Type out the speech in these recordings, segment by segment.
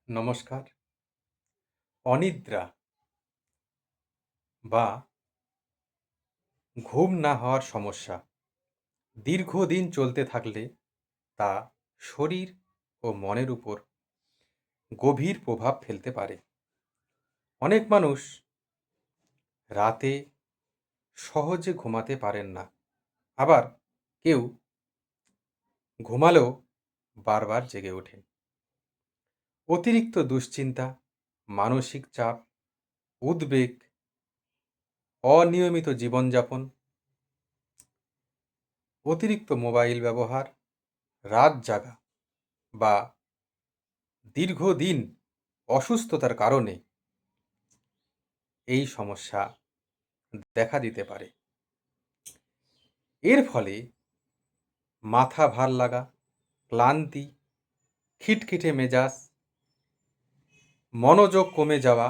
নমস্কার। অনিদ্রা বা ঘুম না হওয়ার সমস্যা দীর্ঘদিন চলতে থাকলে তা শরীর ও মনের উপর গভীর প্রভাব ফেলতে পারে। অনেক মানুষ রাতে সহজে ঘুমাতে পারেন না, আবার কেউ ঘুমালেও বারবার জেগে ওঠেন। অতিরিক্ত দুশ্চিন্তা, মানসিক চাপ, উদ্বেগ, অনিয়মিত জীবনযাপন, অতিরিক্ত মোবাইল ব্যবহার, রাত জাগা বা দীর্ঘদিন অসুস্থতার কারণে এই সমস্যা দেখা দিতে পারে। এর ফলে মাথা ভার লাগা, ক্লান্তি, খিটখিটে মেজাজ, মনোযোগ কমে যাওয়া,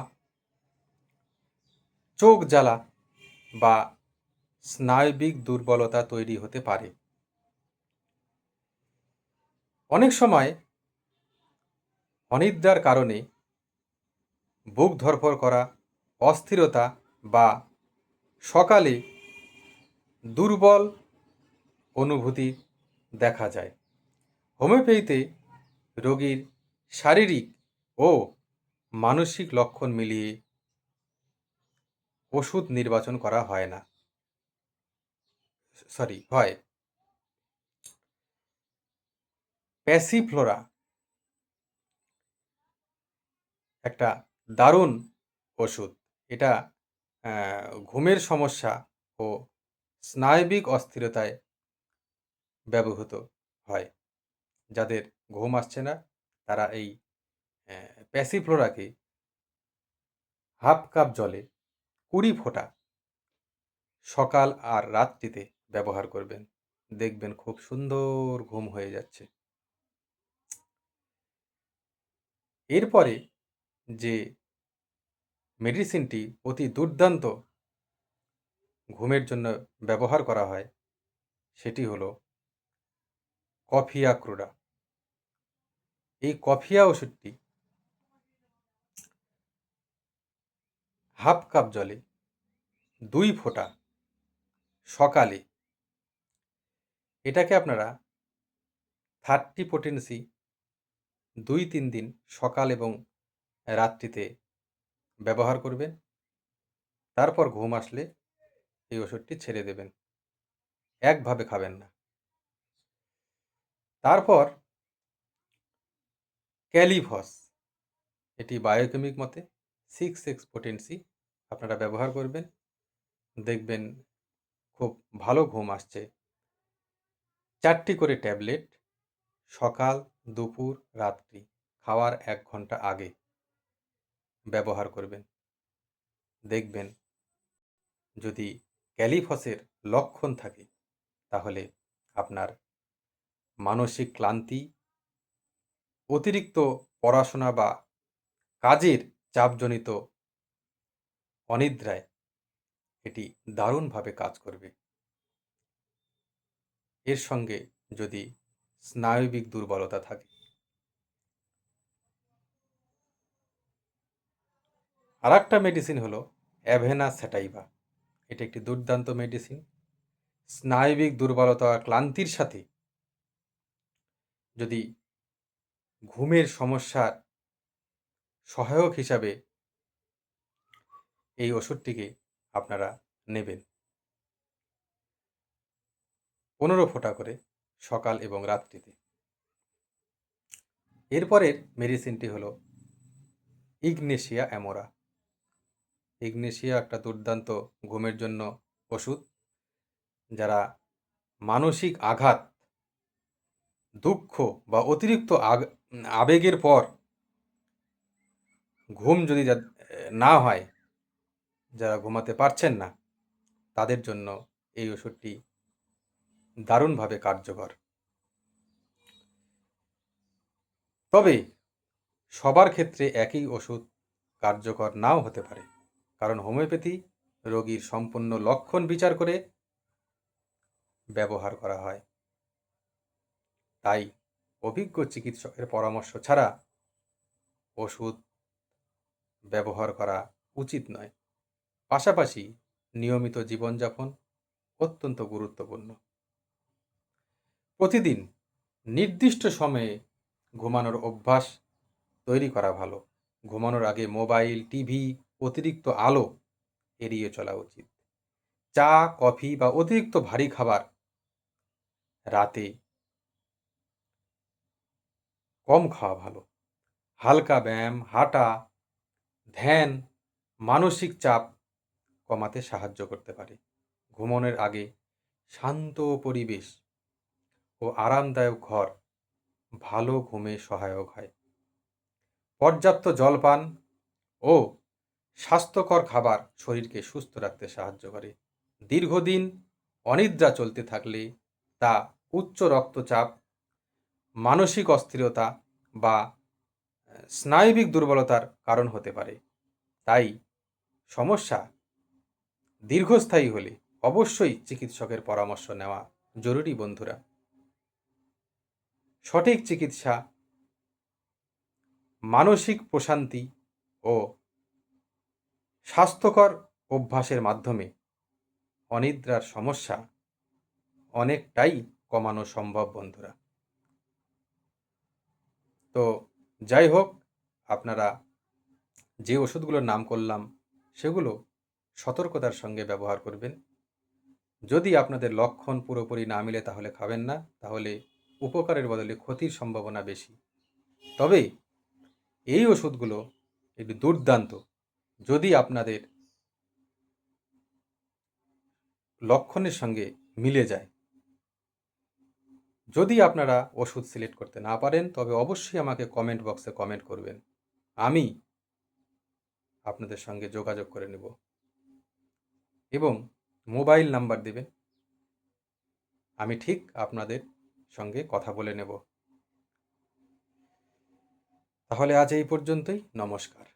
চোখ জ্বালা বা স্নায়বিক দুর্বলতা তৈরি হতে পারে। অনেক সময় অনিদ্রার কারণে বুক ধড়ফড় করা, অস্থিরতা বা সকালে দুর্বল অনুভূতি দেখা যায়। হোমিওপ্যাথিতে রোগীর শারীরিক ও মানসিক লক্ষণ মিলিয়ে ওষুধ নির্বাচন করা হয় না হয়। প্যাসিফ্লোরা একটা দারুণ ওষুধ। এটা ঘুমের সমস্যা ও স্নায়বিক অস্থিরতায় ব্যবহৃত হয়। যাদের ঘুম আসছে না তারা এই প্যাসিফ্লোরাকে হাফ কাপ জলে 20 ফোঁটা সকাল আর রাত্রিতে ব্যবহার করবেন। দেখবেন খুব সুন্দর ঘুম হয়ে যাচ্ছে। এরপরে যে মেডিসিনটি অতি দুর্দান্ত ঘুমের জন্য ব্যবহার করা হয় সেটি হলো কফিয়া ক্রুডা। এই কফিয়া ওষুধটি হাফ কাপ জলে 2 ফোঁটা সকালে, এটাকে আপনারা 30 পোটেন্সি 2-3 দিন সকাল এবং রাত্রিতে ব্যবহার করবেন। তারপর ঘুম আসলে এই ওষুধটি ছেড়ে দেবেন, একভাবে খাবেন না। তারপর ক্যালিভস, এটি বায়োকেমিক মতে 6 পোটেন্সি আপনারা ব্যবহার করবেন। দেখবেন খুব ভালো ঘুম আসছে। 4টি করে ট্যাবলেট সকাল, দুপুর, রাত্রি খাওয়ার 1 ঘন্টা আগে ব্যবহার করবেন। দেখবেন যদি ক্যালিফসের লক্ষণ থাকে তাহলে আপনার মানসিক ক্লান্তি, অতিরিক্ত পড়াশোনা বা কাজের চাপজনিত অনিদ্রায় এটি দারুণভাবে কাজ করবে। এর সঙ্গে যদি স্নায়বিক দুর্বলতা থাকে। আরেকটা মেডিসিন হলো অ্যাভেনা স্যাটাইভা। এটি একটি দুর্দান্ত মেডিসিন। স্নায়বিক দুর্বলতা আর ক্লান্তির সাথে যদি ঘুমের সমস্যার সহায়ক হিসাবে এই ওষুধটিকে আপনারা নেবেন। 15 ফোঁটা করে সকাল এবং রাত্রিতে। এরপরের মেডিসিনটি হলো ইগনেশিয়া অ্যামোরা। ইগনেশিয়া একটা দুর্দান্ত ঘুমের জন্য ওষুধ। যারা মানসিক আঘাত, দুঃখ বা অতিরিক্ত আবেগের পর ঘুম যদি না হয়, যারা ঘুমাতে পারছেন না, তাদের জন্য এই ওষুধটি দারুণভাবে কার্যকর। তবে সবার ক্ষেত্রে একই ওষুধ কার্যকর নাও হতে পারে, কারণ হোমিওপ্যাথি রোগীর সম্পূর্ণ লক্ষণ বিচার করে ব্যবহার করা হয়। তাই অভিজ্ঞ চিকিৎসকের পরামর্শ ছাড়া ওষুধ ব্যবহার করা উচিত নয়। পাশাপাশি নিয়মিত জীবনযাপন অত্যন্ত গুরুত্বপূর্ণ। প্রতিদিন নির্দিষ্ট সময়ে ঘুমানোর অভ্যাস তৈরি করা ভালো। ঘুমানোর আগে মোবাইল, টিভি, অতিরিক্ত আলো এড়িয়ে চলা উচিত। চা, কফি বা অতিরিক্ত ভারী খাবার রাতে কম খাওয়া ভালো। হালকা ব্যায়াম, হাঁটা, ধ্যান মানসিক চাপ কমাতে সাহায্য করতে পারে। ঘুমানোর আগে শান্ত পরিবেশ ও আরামদায়ক ঘর ভালো ঘুমে সহায়ক হয়। পর্যাপ্ত জল পান ও স্বাস্থ্যকর খাবার শরীরকে সুস্থ রাখতে সাহায্য করে। দীর্ঘদিন অনিদ্রা চলতে থাকলে তা উচ্চ রক্তচাপ, মানসিক অস্থিরতা বা স্নায়বিক দুর্বলতার কারণ হতে পারে। তাই সমস্যা দীর্ঘস্থায়ী হলে অবশ্যই চিকিৎসকের পরামর্শ নেওয়া জরুরি বন্ধুরা। সঠিক চিকিৎসা, মানসিক প্রশান্তি ও স্বাস্থ্যকর অভ্যাসের মাধ্যমে অনিদ্রার সমস্যা অনেকটাই কমানো সম্ভব বন্ধুরা। তো যাই হোক, আপনারা যে ওষুধগুলোর নাম করলাম সেগুলো সতর্কতার সঙ্গে ব্যবহার করবেন। যদি আপনাদের লক্ষণ পুরোপুরি না মিলে তাহলে খাবেন না, তাহলে উপকারের বদলে ক্ষতির সম্ভাবনা বেশি। তবে এই ওষুধগুলো একটু দুর্দান্ত যদি আপনাদের লক্ষণের সঙ্গে মিলে যায়। যদি আপনারা ওষুধ সিলেক্ট করতে না পারেন তবে অবশ্যই আমাকে কমেন্ট বক্সে কমেন্ট করবেন। আমি আপনাদের সঙ্গে যোগাযোগ করে নেব এবং মোবাইল নাম্বার দেবেন। আমি ঠিক আপনাদের সঙ্গে কথা বলে নেব। তাহলে আজ এই পর্যন্তই। নমস্কার।